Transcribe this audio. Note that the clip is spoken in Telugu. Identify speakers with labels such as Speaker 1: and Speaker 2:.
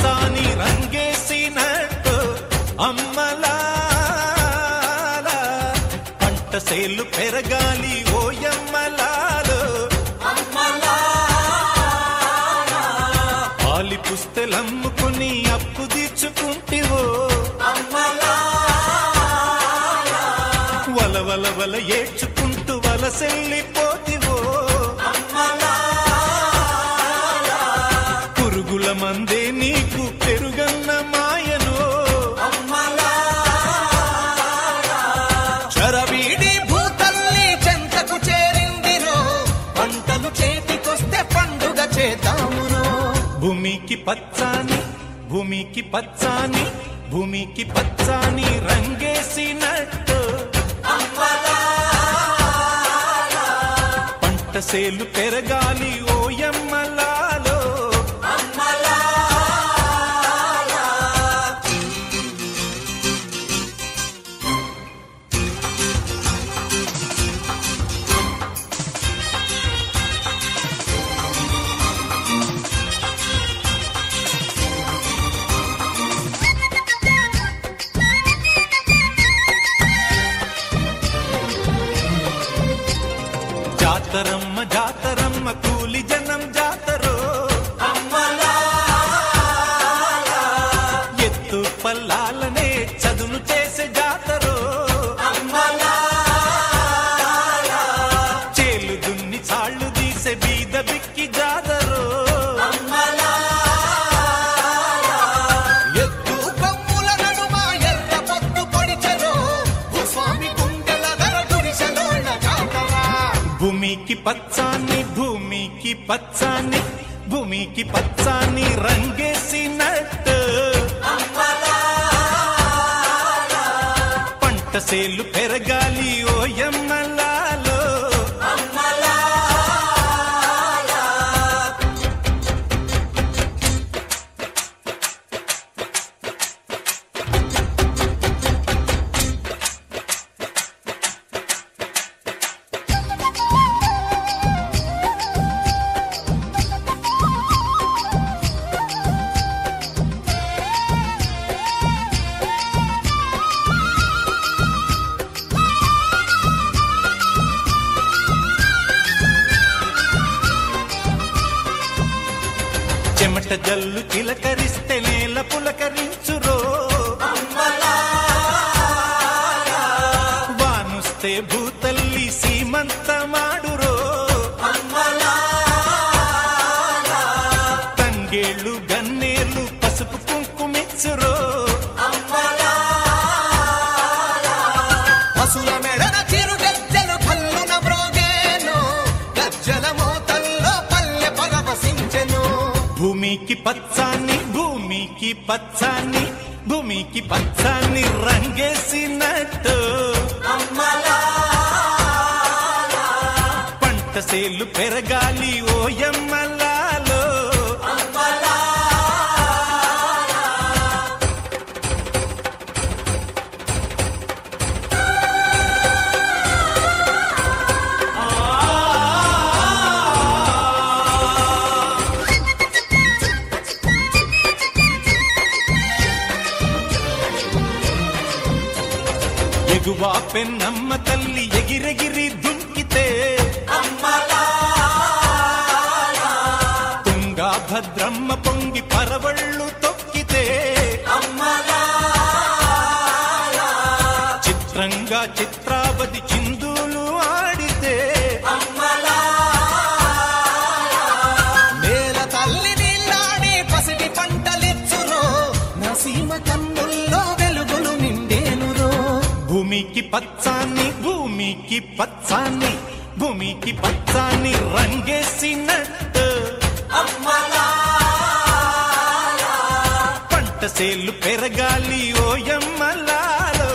Speaker 1: పచ్చాని రంగేసినట్టు అమ్మలాల పంట సేలు పెరగాలి ఓయమ్మలాలు పాలి పుస్తెలమ్ముకుని అప్పు తీర్చుకుంటివో వల వల ఏడ్చుకుంటూ వలసెళ్ళిపోతివో పురుగుల మందే నీకు పెరుగన్న మాయను
Speaker 2: చరవీడి భూతల్లి చెంతకు చేరిందిరో పంటలు చేతికొస్తే పండుగ చేద్దామురో
Speaker 1: భూమికి పచ్చాని భూమికి పచ్చాని భూమికి పచ్చాని రంగేసినట్టు పంట సేలు పెరగాలి ఓయమ్మలాలో జాతరమ్మ జాతరమ్మ కూలి జనం జాతరో ఎత్తు పల్లాలనే చదును చేసే జాతరో చేలు దున్ని చాళ్ళు తీసే బీద బిక్కి జాతరో
Speaker 2: ఎత్తు కొమ్ముల నడుమ ఎర్ర పొత్తు పొడిచెరో భూస్వామి గుండెల ధర గుడిసెలోన జాతరా
Speaker 1: భూమికి పచ్చాని భూమికి పచ్చాని భూమికి పచ్చాని రంగేసినట్టు పంట సేలు పెరగాలి ఓయమ్మలాలో చెమట జల్లు చిలకరిస్తే నేల పులకరించురో వానుస్తే భూతల్లి సీమంతమాడురో తంగేళ్ళు గన్నేళ్ళు పసుపు కుంకుమిచ్చురో
Speaker 2: పశుల మెడన చిరు గజ్జలు కల్లున బ్రోగేను గజ్జల మోతల్లో పల్లె పరవశించెను
Speaker 1: భూమికి పచ్చాని భూమికి పచ్చాని భూమికి పచ్చాని రంగేసినట్టు పంట సేలు పెరగాలి ఓయమ్మలాలో ఎగువా పెన్నమ్మ తల్లి ఎగిరెగిరి దుంకితే తుంగా భద్రమ్మ పొంగి పరవళ్ళు తొక్కితే చిత్రంగా చిత్రావతి చిందులు ఆడితే
Speaker 2: నేల తల్లి నీళ్ళాడి పసిడి పంటలిచ్చురో నసీమ కన్నుల్లో వెలుగులు నిండేనురో
Speaker 1: భూమికి పచ్చాని భూమికి పచ్చాని భూమికి పచ్చాని రంగేసినట్టు పంట సేలు పెరగాలి ఓయమ్మలాలో